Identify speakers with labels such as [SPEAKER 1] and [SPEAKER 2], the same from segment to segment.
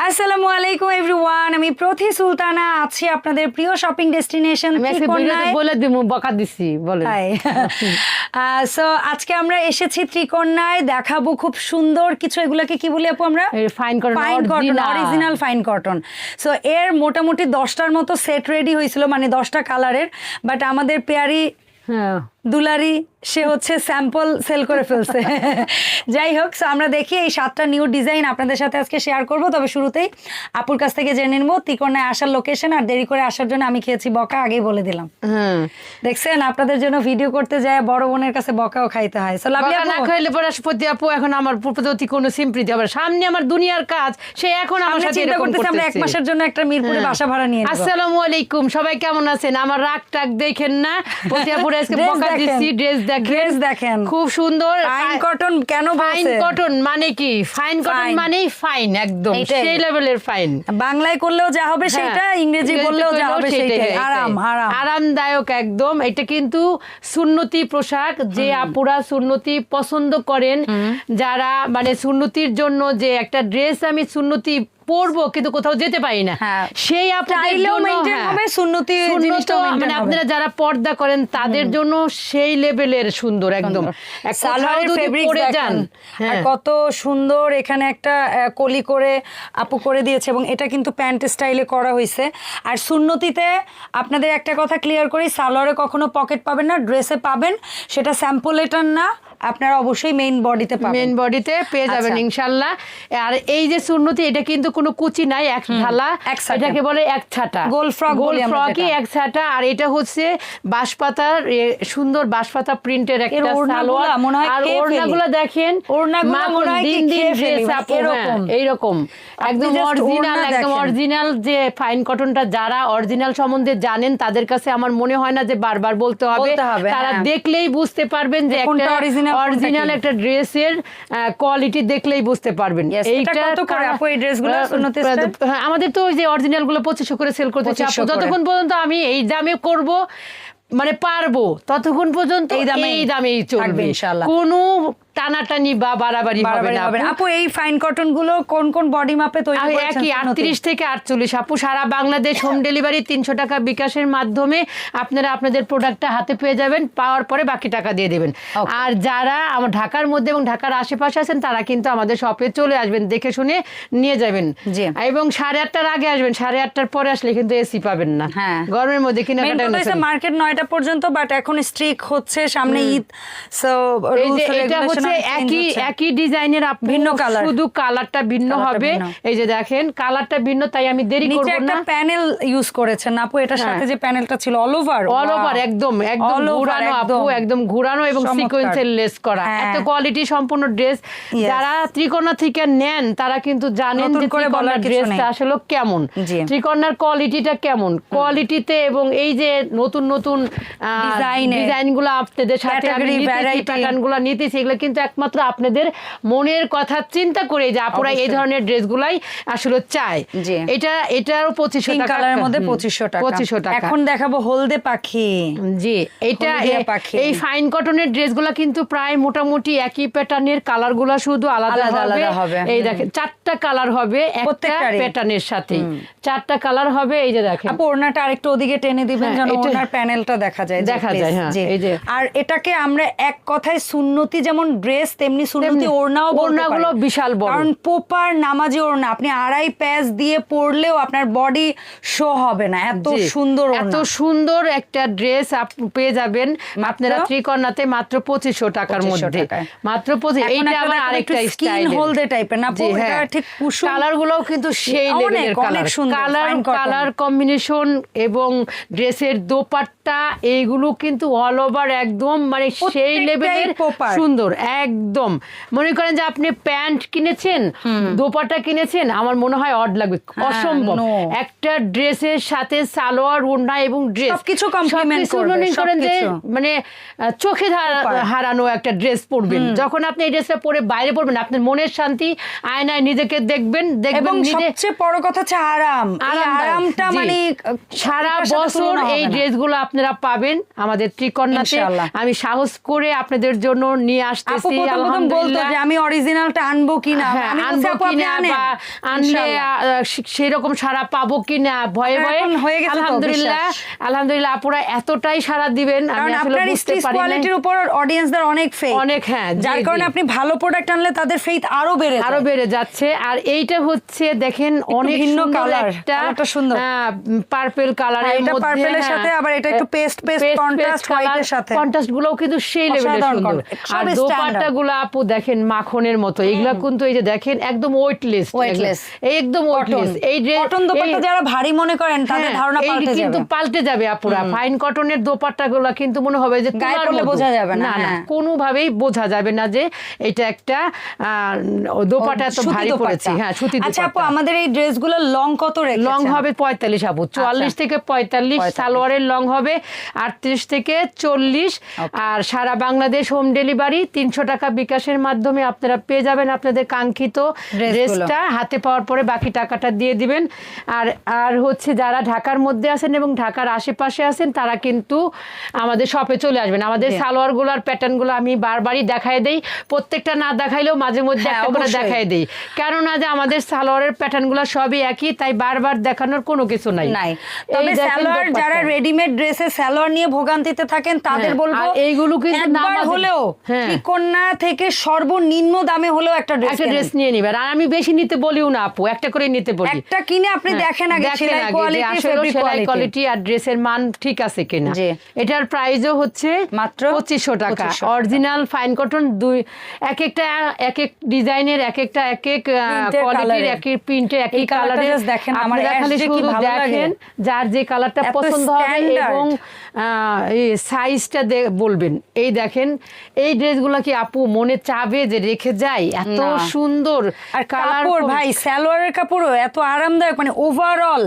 [SPEAKER 1] আসসালামু আলাইকুম এভরিওয়ান, আমি প্রথি সুলতানা আছি আপনাদের প্রিয় শপিং ডেস্টিনেশন ত্রিকোণায়।
[SPEAKER 2] বলে দিমু বকা দিছি বলেন।
[SPEAKER 1] সো আজকে আমরা এসেছি ত্রিকোণায়, দেখাবো খুব সুন্দর কিছু। এগুলোকে কি বলি আপু আমরা?
[SPEAKER 2] Fine cotton,
[SPEAKER 1] original fine cotton. So এর মোটামুটি 10টার মতো সেট রেডি হয়েছিল, মানে 10টা কালারের। বাট আমাদের পেয়ারি দুলারি সে হচ্ছে স্যাম্পল সেল করে ফেলছে। যাই হোক, আমরা দেখি এই 7টা নিউ ডিজাইন আপনাদের সাথে আজকে শেয়ার করব। তবে শুরুতেই আপুর কাছ থেকে জেনে নেবো ত্রিকোণায় আসার লোকেশন। আর দেরি করে আসার জন্য আমি খেয়েছি বকা, আগেই বলে দিলাম। দেখছেন, আপনাদের জন্য ভিডিও করতে যায় বড় বোনের কাছে বকাও খাইতে হয়। সো লাভ
[SPEAKER 2] না খাইলে পরে প্রতি আপু এখন আমার প্রতি কোনো সিম্পৃতি হবে সামনে আমার দুনিয়ার কাজ সে এখন আমার সাথে
[SPEAKER 1] চিন্তা করতেছি আমরা 1 মাসের জন্য একটা মিরপুরে বাসা ভাড়া নিয়ে নেব।
[SPEAKER 2] আসসালামু আলাইকুম, সবাই কেমন আছেন? আমার রাগ টাক দেখেন না, প্রতি আপু আজকে বকা দিছি। ড্রেস দেখেন খুব সুন্দর।
[SPEAKER 1] ফাইন কটন কেন বলছে?
[SPEAKER 2] ফাইন কটন মানে কি? ফাইন কটন মানেই ফাইন, একদম সেই লেভেলের ফাইন।
[SPEAKER 1] বাংলায় করলেও যা হবে সেটা, ইংরেজি বললেও যা হবে সেটাই।
[SPEAKER 2] আরামদায়ক একদম। এটা কিন্তু সুন্নতি পোশাক, যে আপুরা সুন্নতি পছন্দ করেন, যারা মানে সুন্নতির জন্য যে একটা ড্রেস আমি সুন্নতি পরবো কিন্তু কোথাও যেতে পারি না, সেই মানে আপনারা যারা পর্দা করেন তাদের জন্য সেই লেভেলের সুন্দর একদম।
[SPEAKER 1] কত সুন্দর এখানে একটা কলি করে আপু করে দিয়েছে, এবং এটা কিন্তু প্যান্ট স্টাইলে করা হয়েছে। আর সুন্নতিতে আপনাদের একটা কথা ক্লিয়ার করি, সালোয়ারে কখনো পকেট পাবেন না, ড্রেসে পাবেন। সেটা স্যাম্পল এটার না, আপনারা অবশ্যই মেইন বডিতে পাবেন,
[SPEAKER 2] মেইন বডিতে পেয়ে যাবেন ইনশাআল্লাহ। আর এই যে সুন্নতি, এটা কিন্তু কোনো কুচি নাই, এক ঢালা, এটাকে বলে এক ছাটা,
[SPEAKER 1] গোল
[SPEAKER 2] ফ্রকই এক ছাটা। আর এটা হচ্ছে বাঁশপাতার সুন্দর বাঁশপাতা প্রিন্টের একটা সালোয়ার। আর ওড়নাগুলো দেখেন, এইরকম একদম অরিজিনাল যে ফাইন কটনটা যারা অরিজিনাল সম্বন্ধে জানেন তাদের কাছে আমার মনে হয় না যে বারবার বলতে হবে, তারা দেখলেই বুঝতে পারবেন যে একটা অরিজিনাল একটা ড্রেসের কোয়ালিটি দেখলেই বুঝতে পারবেন। আমাদের তো ওই যে অরিজিনাল গুলো 2500 করে সেল করতেছে। যতক্ষণ পর্যন্ত আমি এই দামে করব মানে পারবো, ততক্ষণ পর্যন্ত এই দামেই চলবে ইনশাআল্লাহ। কোনো টানাটানি বা বাড়াবাড়ি হবে না
[SPEAKER 1] আপু। এই ফাইন কটন গুলো কোন কোন বডি মাপে তৈরি করেছেন?
[SPEAKER 2] একই 38 থেকে 48 আপু। সারা বাংলাদেশ হোম ডেলিভারি, 300 টাকা বিকাশের মাধ্যমে আপনারা আপনাদের প্রোডাক্টটা হাতে পেয়ে যাবেন। পাওয়ার পরে বাকি টাকা দিয়ে দেবেন। আর যারা আমার ঢাকার মধ্যে এবং ঢাকার আশেপাশে আছেন তারা কিন্তু আমাদের শপে চলে আসবেন, দেখে শুনে নিয়ে যাবেন। এবং 8:30টার আগে আসবেন, 8:30টার পরে আসলে কিন্তু এসি পাবেন না। গরমের মধ্যে
[SPEAKER 1] কেনাকাটা মার্কেট 9টা পর্যন্ত, বাট এখন স্ট্রিক হচ্ছে, সামনে ঈদ। সো
[SPEAKER 2] এটা হচ্ছে একই ডিজাইনের ভিন্ন কালার, শুধু কালারটা ভিন্ন হবে। এই যে দেখেন কালারটা ভিন্ন, তাই আমি দেরি করব না।
[SPEAKER 1] একটা প্যানেল ইউজ করেছেন আপু, এটার সাথে যে প্যানেলটা ছিল অল ওভার
[SPEAKER 2] একদম ঘোরানো আপু, একদম ঘোরানো এবং সিকোয়েন্সের লেস করা। এত কোয়ালিটি সম্পূর্ণ ড্রেস। যারা ত্রিকোণা থেকে নেন তারা কিন্তু জানেন যে ত্রিকোণার ড্রেসটা আসলে কেমন, ত্রিকোণার কোয়ালিটিটা কেমন। কোয়ালিটিতে এবং এই যে নতুন নতুন ডিজাইনগুলো আপনাদের সাথে আমি প্যাটার্নগুলো নিতেছি, এগুলো কিন্তু একমাত্র আপনাদের মনের কথা চিন্তা করে যে আপুরা এই ধরনের ড্রেসগুলাই আসলে চায়। এটারও 2500 টাকার মধ্যে 2500 টাকা।
[SPEAKER 1] এখন দেখাবো হলদে পাখি।
[SPEAKER 2] জি, এটা এই ফাইন কটনের ড্রেসগুলো কিন্তু প্রায় মোটামুটি একই প্যাটার্নের, কালারগুলো শুধু আলাদা হবে। এই দেখেন 4টা কালার হবে একটা প্যাটার্নের সাথে, 4টা কালার হবে। এই যে দেখেন
[SPEAKER 1] আপু, ওড়নাটা আরেকটু ওদিকে টেনে দিবেন যেন ওড়নার প্যানেলটা দেখা যায়।
[SPEAKER 2] এই যে
[SPEAKER 1] আর এটাকে আমরা এক কথায় সুন্নতি যেমন ড্রেস তেমনি সুন্নতি ওড়নাগুলো
[SPEAKER 2] বিশাল বড়,
[SPEAKER 1] কারণ প্রপার নামাজি ওড়না। আপনি 2.5 প্যাচ দিয়ে পরলেও আপনার বডি শো হবে না, এত সুন্দর
[SPEAKER 2] এত সুন্দর একটা ড্রেস পেয়ে যাবেন আপনারা ত্রিকোণাতে মাত্র 2500 টাকার মধ্যে। মাত্র 2500। এইটা আবার আরেকটা স্টাইল
[SPEAKER 1] হলদে টাইপের না, এটা ঠিক কুসুম।
[SPEAKER 2] কালারগুলোও কিন্তু সেই লেভেলের কালার কম্বিনেশন এবং ড্রেসের দোপাট্টা এইগুলো কিন্তু অল ওভার একদম মানে সেই লেভেলের সুন্দর একদম। মনে করেন যে আপনি প্যান্ট কিনেছেন, দোপাট্টা কিনেছেন, আমার মনে হয় অড লাগবে, অসম্ভব। একটা ড্রেসের সাথে সালোয়ার, ওড়না এবং ড্রেস
[SPEAKER 1] সবকিছু কমপ্লিমেন্ট
[SPEAKER 2] করেন যে মানে চোখে হারানো একটা ড্রেস পরবেন। যখন আপনি এই ড্রেসটা পরে বাইরে পরবেন, আপনার মনের শান্তি, আয়নায় নিজেকে দেখবেন।
[SPEAKER 1] সবচেয়ে বড় কথা হচ্ছে আরামটা, মানে
[SPEAKER 2] সারা বছর এই ড্রেসগুলো আপনারা পাবেন আমাদের ত্রিকোণাতে। আমি সাহস করে আপনাদের জন্য নিয়ে আসতেছি।
[SPEAKER 1] আপু প্রথম বলতো যে আমি অরিজিনালটা আনবো কিনা, আমি বলছি আপু আপনি আনেন,
[SPEAKER 2] বা আনলে সেরকম সারা পাবো কিনা ভয়ে ভয়ে। আলহামদুলিল্লাহ আপুরা এতটাই সারা দিবেন, আমি আসলে বুঝতে পারি না।
[SPEAKER 1] কোয়ালিটির উপর অডিয়েন্সদের অনেক ফেথ,
[SPEAKER 2] অনেক, হ্যাঁ,
[SPEAKER 1] যার কারণে আপনি ভালো প্রোডাক্ট আনলে তাদের ফেথ আরো বেড়ে
[SPEAKER 2] যাচ্ছে। আর এইটা হচ্ছে দেখেন অনেক
[SPEAKER 1] ভিন্ন
[SPEAKER 2] কালার,
[SPEAKER 1] একটা সুন্দর
[SPEAKER 2] পার্পল কালারের মধ্যে,
[SPEAKER 1] পার্পলের সাথে আবার এটা একটু পেস্ট কন্ট্রাস্ট হোয়াইটের সাথে,
[SPEAKER 2] কন্ট্রাস্ট গুলোও কিন্তু সেই লেভেলের সুন্দর। আর দোপাট্টাগুলো আপু দেখেন মাখনের মতো, এগুলা কিন্তু এই যে দেখেন একদম ওয়েটলেস, একদম ওয়েটলেস। এই
[SPEAKER 1] কটন দোপাট্টা যারা ভারী মনে করেন তাদের ধারণা
[SPEAKER 2] কিন্তু পাল্টে যাবে আপুরা। ফাইন কটনের দোপাট্টাগুলো কিন্তু মনে হবে যে
[SPEAKER 1] গায়ে পরলে বোঝা যাবে না,
[SPEAKER 2] কোনোভাবেই বোঝা যাবে না যে এটা একটা দোপাট্টা এত ভারী পড়েছে। হ্যাঁ, সুতি দোপাট্টা।
[SPEAKER 1] আচ্ছা আপু আমাদের এই ড্রেসগুলো লং কত রেখেছেন?
[SPEAKER 2] লং হবে 45 আপু, 44 থেকে 45। সালোয়ারের লং হবে 38 থেকে 40। আর সারা বাংলাদেশ হোম ডেলিভারি। 300 টাকা বিকাশের মাধ্যমে আপনারা পেয়ে যাবেন আপনাদের কাঙ্ক্ষিত ড্রেসটা। হাতে পাওয়ার পরে বাকি টাকাটা দিয়ে দিবেন। আর হচ্ছে যারা ঢাকার মধ্যে আছেন এবং ঢাকার আশেপাশে আছেন তারা কিন্তু আমাদের শপে চলে আসবেন। আমাদের সালোয়ারগুলোর প্যাটার্নগুলো আমি বারবারই দেখাই দেই, প্রত্যেকটা না দেখাইলেও মাঝে মধ্যে একটা করে দেখাই দেই, কেননা যে আমাদের সালোয়ারের প্যাটার্নগুলো সবই একই, তাই বারবার দেখানোর কোনো কিছু নাই।
[SPEAKER 1] তবে সালোয়ার যারা রেডিমেড ড্রেসে সালোয়ার নিয়ে ভোগান্তিতে থাকেন তাদের বলবো
[SPEAKER 2] এইগুলো কিন্তু
[SPEAKER 1] একবার হলেও কন্যা থেকে সর্বনিম্ন দামে হলেও একটা
[SPEAKER 2] ড্রেস নিয়ে নিবেন। আর আমি বেশি নিতে বলিও না আপু, একটা করে নিতে বলি।
[SPEAKER 1] একটা কিনে আপনি দেখেন আগে সেলাই
[SPEAKER 2] কোয়ালিটি আর ড্রেসের মান ঠিক আছে কিনা। এটার প্রাইসও হচ্ছে
[SPEAKER 1] মাত্র
[SPEAKER 2] 2500 টাকা। অরিজিনাল ফাইন কটন, এক এক ডিজাইনের, এক একটা এক এক কোয়ালিটির, এক এক প্রিন্টের, এক এক কালারের।
[SPEAKER 1] দেখেন আমার
[SPEAKER 2] খালি শুধু দেখেন যার যে কালারটা পছন্দ হবে এবং সাইজটা বলবেন। এই দেখেন এই ড্রেসগুলো কি আপু মনে চাবে যে রেখে যাই, এত সুন্দর।
[SPEAKER 1] আর কাপড় ভাই সালোয়ারের কাপড়ও এত আরামদায়ক, মানে ওভারঅল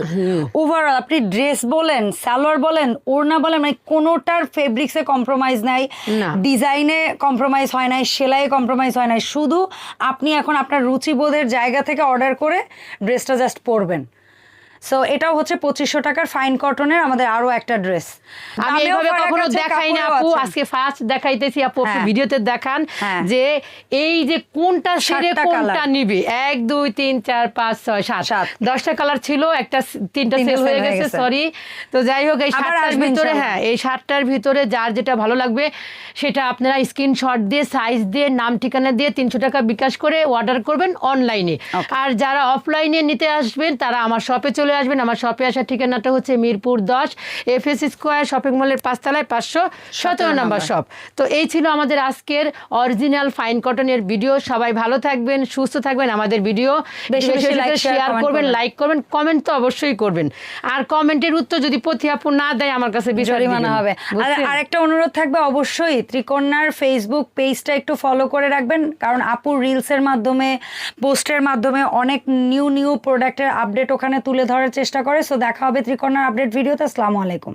[SPEAKER 1] আপনি ড্রেস বলেন, সালোয়ার বলেন, ওড়না বলেন, মানে কোনোটার ফেব্রিক্সে কম্প্রোমাইজ নাই, ডিজাইনে কম্প্রোমাইজ হয় নাই, সেলাইয়ে কম্প্রোমাইজ হয় নাই। শুধু আপনি এখন আপনার রুচিবোধের জায়গা থেকে অর্ডার করে ড্রেসটা জাস্ট পরবেন। সো এটাও হচ্ছে 2500 টাকার ফাইন কটনের আমাদের আরো একটা ড্রেস।
[SPEAKER 2] আমি এইভাবে কখনো দেখাই না আপু, আজকে ফার্স্ট দেখাইতেছি আপু। আপনি ভিডিওতে দেখান যে এই যে কোনটা সেরে কোনটা নিবে। 1 2 3 4 5 6 7 10টা কালার ছিল, একটা 3টা সেল হয়ে গেছে, সরি। তো যাই হোক এই 7টার ভিতরে, এই 7টার ভিতরে যার যেটা ভালো লাগবে সেটা আপনারা স্ক্রিনশট দিয়ে, সাইজ দিয়ে, নাম ঠিকানা দিয়ে 300 টাকা বিকাশ করে অর্ডার করবেন অনলাইনে। আর যারা অফলাইনে নিতে আসবেন তারা আমার শপে চলে আসবেন। আমার শপে আসার ঠিকানাটা হচ্ছে মিরপুর 10 FS স্কয়ার শপিং মলের 5 তলায় 517 নম্বর শপ। তো এই ছিল আমাদের আজকের অরিজিনাল ফাইন কটনের ভিডিও। সবাই ভালো থাকবেন, সুস্থ থাকবেন। আমাদের ভিডিও বেশি বেশি শেয়ার করবেন, লাইক করবেন, কমেন্ট তো অবশ্যই করবেন। আর কমেন্টের উত্তর যদি প্রতি আপু না দেয় আমার কাছে জরিমানা হবে।
[SPEAKER 1] আর আরেকটা অনুরোধ থাকবে, অবশ্যই ত্রিকন্যার ফেসবুক পেজটা একটু ফলো করে রাখবেন, কারণ আপুর রিলসের মাধ্যমে, পোস্টের মাধ্যমে অনেক নিউ প্রোডাক্টের আপডেট ওখানে তুলে ধরার চেষ্টা করে। সো দেখা হবে ত্রিকন্যার আপডেট ভিডিওতে। আসসালামু আলাইকুম।